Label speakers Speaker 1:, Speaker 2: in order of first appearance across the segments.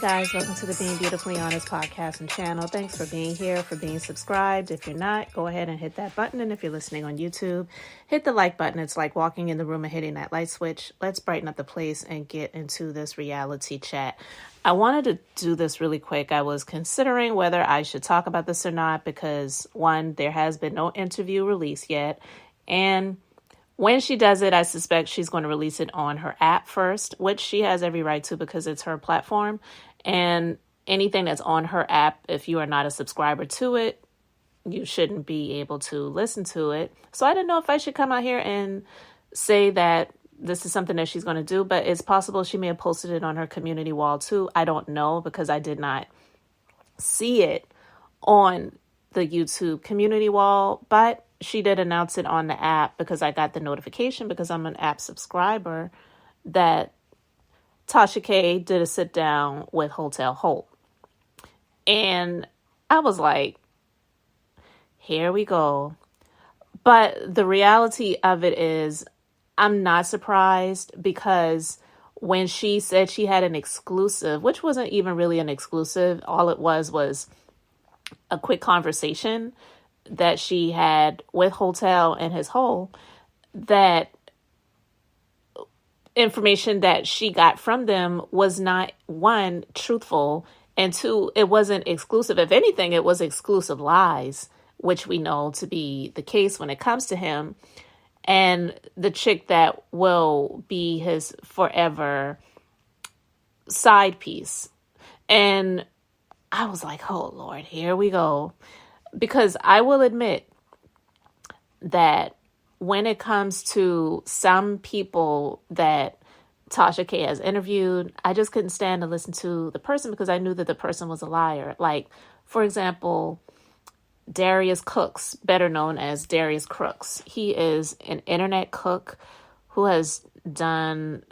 Speaker 1: guys, welcome to the Being Beautifully Honest podcast and channel. Thanks for being here, for being subscribed. If you're not, go ahead and hit that button. And if you're listening on YouTube, hit the like button. It's like walking in the room and hitting that light switch. Let's brighten up the place and get into this reality chat. I wanted to do this really quick. I was considering whether I should talk about this or not because, one, there has been no interview released yet. And when she does it, I suspect she's going to release it on her app first, which she has every right to because it's her platform. And anything that's on her app, if you are not a subscriber to it, you shouldn't be able to listen to it. So I didn't know if I should come out here and say that this is something that she's going to do, but it's possible she may have posted it on her community wall too. I don't know because I did not see it on the YouTube community wall, but she did announce it on the app because I got the notification because I'm an app subscriber that Tasha K did a sit down with Holt. And I was like, here we go. But the reality of it is I'm not surprised because when she said she had an exclusive, which wasn't even really an exclusive, all it was a quick conversation that she had with Martell and his whole, that information that she got from them was not, one, truthful, and two, it wasn't exclusive. If anything, it was exclusive lies, which we know to be the case when it comes to him and the chick that will be his forever side piece. And I was like, oh Lord, here we go. Because I will admit that when it comes to some people that Tasha K has interviewed, I just couldn't stand to listen to the person because I knew that the person was a liar. Like, for example, Darius Cooks, better known as Darius Crooks. He is an internet cook who has done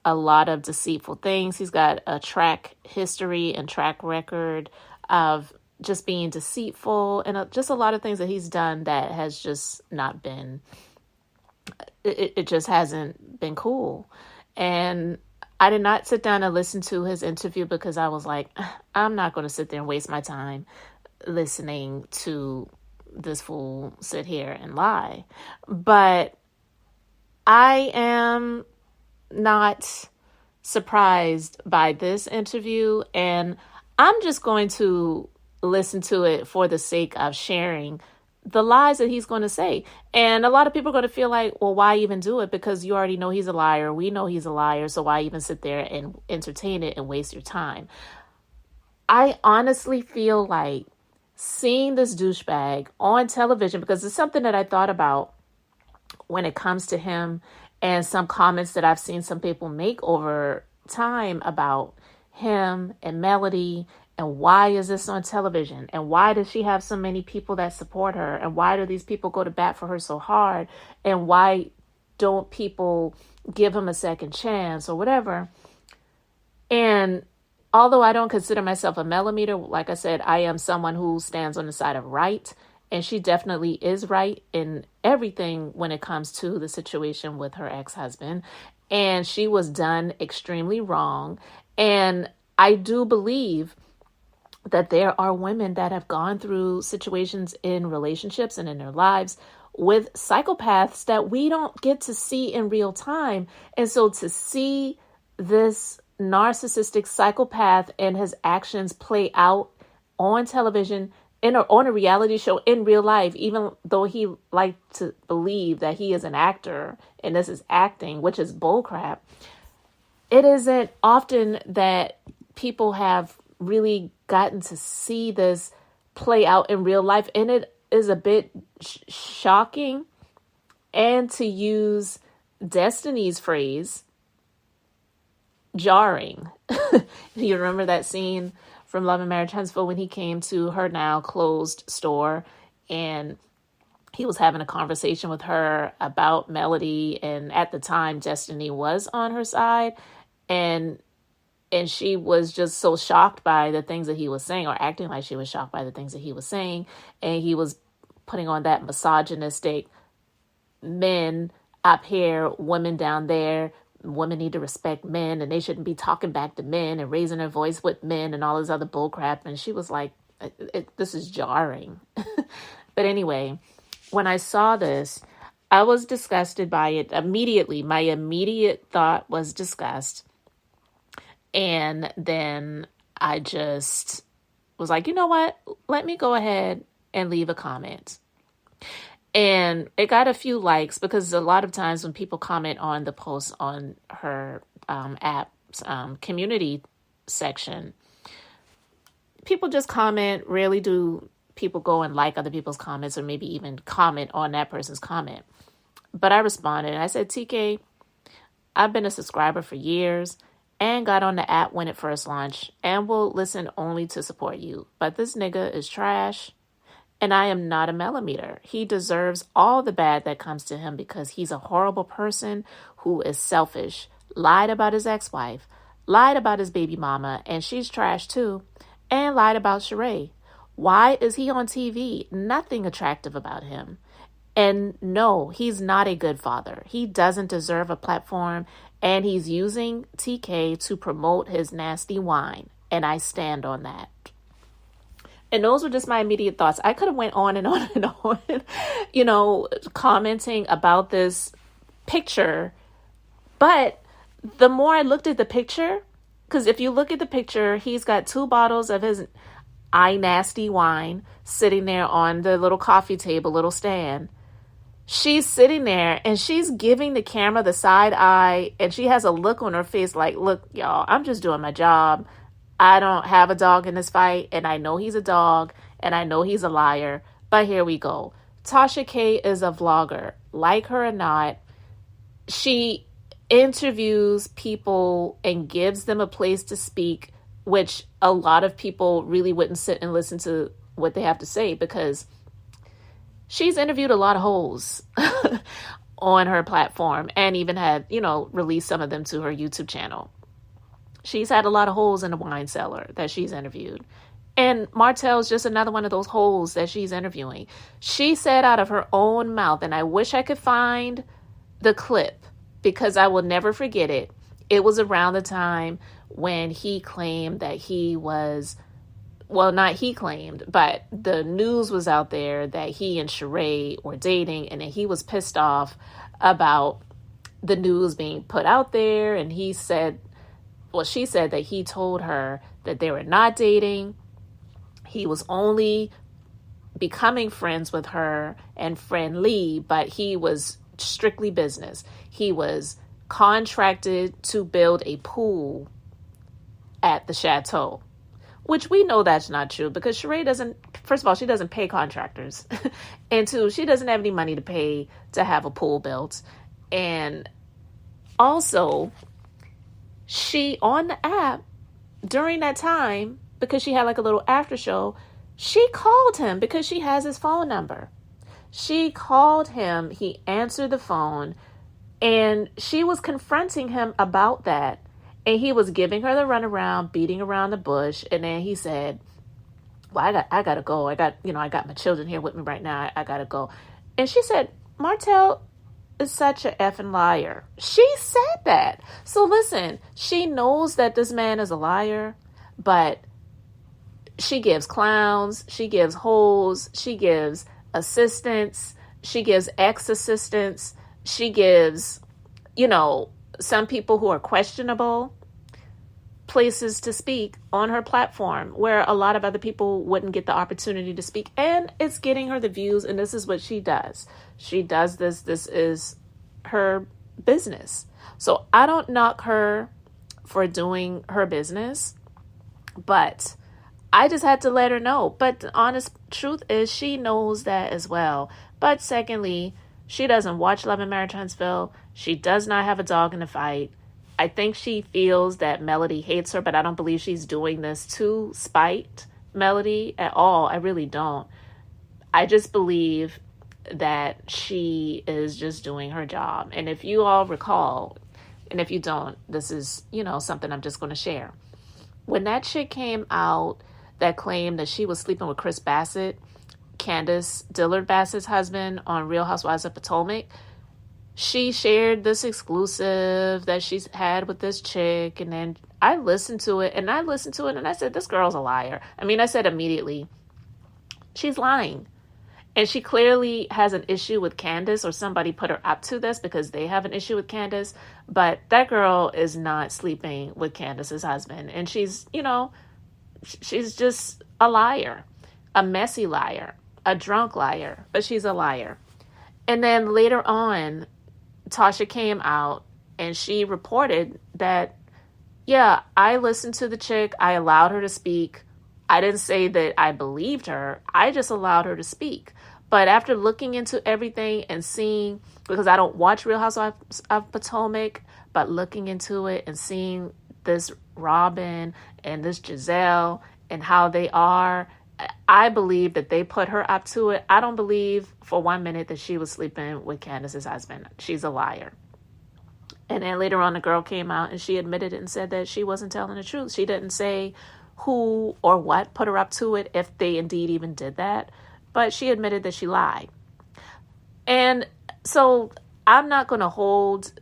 Speaker 1: a lot of deceitful things. He's got a track history and track record of just being deceitful and just a lot of things that he's done that has just not been, it just hasn't been cool. And I did not sit down and listen to his interview because I was like, I'm not going to sit there and waste my time listening to this fool sit here and lie. But I am not surprised by this interview, and I'm just going to listen to it for the sake of sharing the lies that he's going to say. And a lot of people are going to feel like, well, why even do it? Because you already know he's a liar. We know he's a liar. So why even sit there and entertain it and waste your time? I honestly feel like seeing this douchebag on television, because it's something that I thought about when it comes to him and some comments that I've seen some people make over time about him and Melody. And why is this on television? And why does she have so many people that support her? And why do these people go to bat for her so hard? And why don't people give him a second chance or whatever? And although I don't consider myself a millimeter, like I said, I am someone who stands on the side of right. And she definitely is right in everything when it comes to the situation with her ex-husband. And she was done extremely wrong. And I do believe that there are women that have gone through situations in relationships and in their lives with psychopaths that we don't get to see in real time. And so to see this narcissistic psychopath and his actions play out on television, on a reality show in real life, even though he liked to believe that he is an actor and this is acting, which is bullcrap, it isn't often that people have really gotten to see this play out in real life. And it is a bit shocking. And to use Destiny's phrase, jarring. You remember that scene from Love and Marriage Huntsville when he came to her now closed store and he was having a conversation with her about Melody. And at the time, Destiny was on her side. And she was just so shocked by the things that he was saying, or acting like she was shocked by the things that he was saying. And he was putting on that misogynistic men up here, women down there, women need to respect men and they shouldn't be talking back to men and raising their voice with men and all this other bull crap. And she was like, this is jarring. But anyway, when I saw this, I was disgusted by it immediately. My immediate thought was disgust. And then I just was like, you know what? Let me go ahead and leave a comment. And it got a few likes because a lot of times when people comment on the post on her app's community section, people just comment. Rarely do people go and like other people's comments or maybe even comment on that person's comment. But I responded and I said, TK, I've been a subscriber for years and got on the app when it first launched and will listen only to support you. But this nigga is trash. And I am not a millimeter. He deserves all the bad that comes to him because he's a horrible person who is selfish, lied about his ex-wife, lied about his baby mama, and she's trash too, and lied about Sheree. Why is he on TV? Nothing attractive about him. And no, he's not a good father. He doesn't deserve a platform, and he's using TK to promote his nasty wine. And I stand on that. And those were just my immediate thoughts. I could have went on and on and on, commenting about this picture. But the more I looked at the picture, because if you look at the picture, he's got 2 bottles of his eye nasty wine sitting there on the little coffee table, little stand. She's sitting there and she's giving the camera the side eye. And she has a look on her face like, look, y'all, I'm just doing my job. I don't have a dog in this fight, and I know he's a dog, and I know he's a liar, but here we go. Tasha K is a vlogger. Like her or not, she interviews people and gives them a place to speak, which a lot of people really wouldn't sit and listen to what they have to say because she's interviewed a lot of hoes on her platform and even had, released some of them to her YouTube channel. She's had a lot of holes in the wine cellar that she's interviewed. And Martell's just another one of those holes that she's interviewing. She said out of her own mouth, and I wish I could find the clip because I will never forget it. It was around the time when he claimed that he was, well, not he claimed, but the news was out there that he and Sheree were dating and that he was pissed off about the news being put out there. And she said that he told her that they were not dating. He was only becoming friends with her and friendly, but he was strictly business. He was contracted to build a pool at the chateau, which we know that's not true because Sheree doesn't, first of all, she doesn't pay contractors. And 2, she doesn't have any money to pay to have a pool built. And also, she, on the app, during that time, because she had like a little after show, she called him because she has his phone number. She called him, he answered the phone, and she was confronting him about that. And he was giving her the runaround, beating around the bush. And then he said, well, I gotta go. I got my children here with me right now. I gotta go. And she said, Martell is such a effing liar. She said that. So listen, she knows that this man is a liar, but she gives clowns, she gives hoes, she gives assistants, she gives ex-assistants, she gives, some people who are questionable places to speak on her platform where a lot of other people wouldn't get the opportunity to speak. And it's getting her the views. And this is what she does. She does this. This is her business. So I don't knock her for doing her business, but I just had to let her know. But the honest truth is she knows that as well. But secondly, she doesn't watch Love and Marriage Huntsville. She does not have a dog in the fight. I think she feels that Melody hates her, but I don't believe she's doing this to spite Melody at all. I really don't. I just believe that she is just doing her job. And if you all recall, and if you don't, this is, something I'm just going to share. When that chick came out that claimed that she was sleeping with Chris Bassett, Candace Dillard Bassett's husband on Real Housewives of Potomac, she shared this exclusive that she's had with this chick. And then I listened to it and I said, this girl's a liar. I mean, I said immediately, she's lying. And she clearly has an issue with Candace, or somebody put her up to this because they have an issue with Candace. But that girl is not sleeping with Candace's husband. And she's, she's just a liar, a messy liar, a drunk liar, but she's a liar. And then later on, Tasha came out and she reported that, yeah, I listened to the chick. I allowed her to speak. I didn't say that I believed her. I just allowed her to speak. But after looking into everything and seeing, because I don't watch Real Housewives of Potomac, but looking into it and seeing this Robin and this Giselle and how they are, I believe that they put her up to it. I don't believe for 1 minute that she was sleeping with Candace's husband. She's a liar. And then later on, the girl came out and she admitted it and said that she wasn't telling the truth. She didn't say who or what put her up to it, if they indeed even did that. But she admitted that she lied. And so I'm not going to hold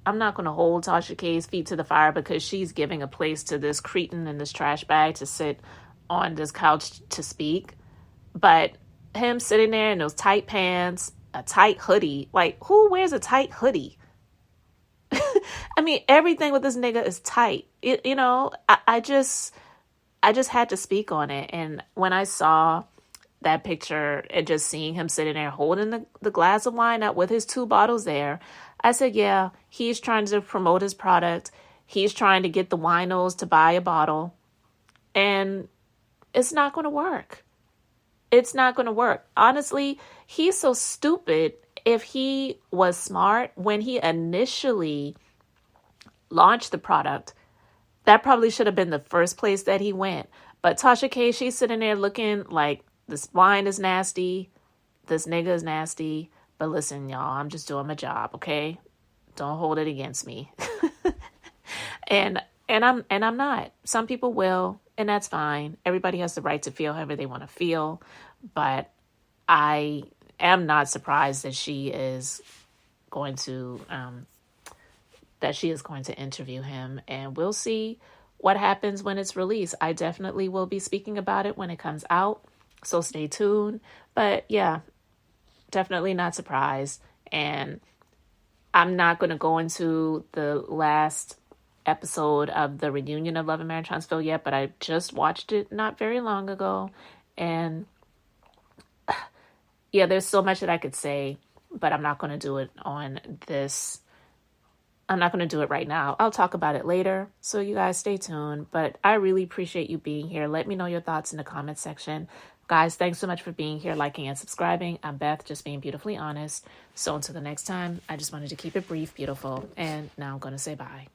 Speaker 1: Tasha K's feet to the fire because she's giving a place to this cretin and this trash bag to sit on this couch to speak. But him sitting there in those tight pants, a tight hoodie, like who wears a tight hoodie? I mean, everything with this nigga is tight. I just had to speak on it. And when I saw that picture and just seeing him sitting there holding the glass of wine up with his 2 bottles there, I said, yeah, he's trying to promote his product. He's trying to get the winos to buy a bottle. And it's not going to work. It's not going to work. Honestly, he's so stupid. If he was smart when he initially launched the product, that probably should have been the first place that he went. But Tasha K, she's sitting there looking like this wine is nasty. This nigga is nasty. But listen, y'all, I'm just doing my job, okay? Don't hold it against me. and I'm not. Some people will, and that's fine. Everybody has the right to feel however they want to feel. But I am not surprised that she is going to interview him, and we'll see what happens when it's released. I definitely will be speaking about it when it comes out, so stay tuned. But yeah, definitely not surprised. And I'm not going to go into the last episode of the reunion of Love and Marriage Huntsville yet, but I just watched it not very long ago. And yeah, there's so much that I could say, but I'm not going to do it on this. I'm not going to do it right now. I'll talk about it later. So you guys stay tuned. But I really appreciate you being here. Let me know your thoughts in the comment section. Guys, thanks so much for being here, liking and subscribing. I'm Beth, just being beautifully honest. So until the next time, I just wanted to keep it brief, beautiful. And now I'm going to say bye.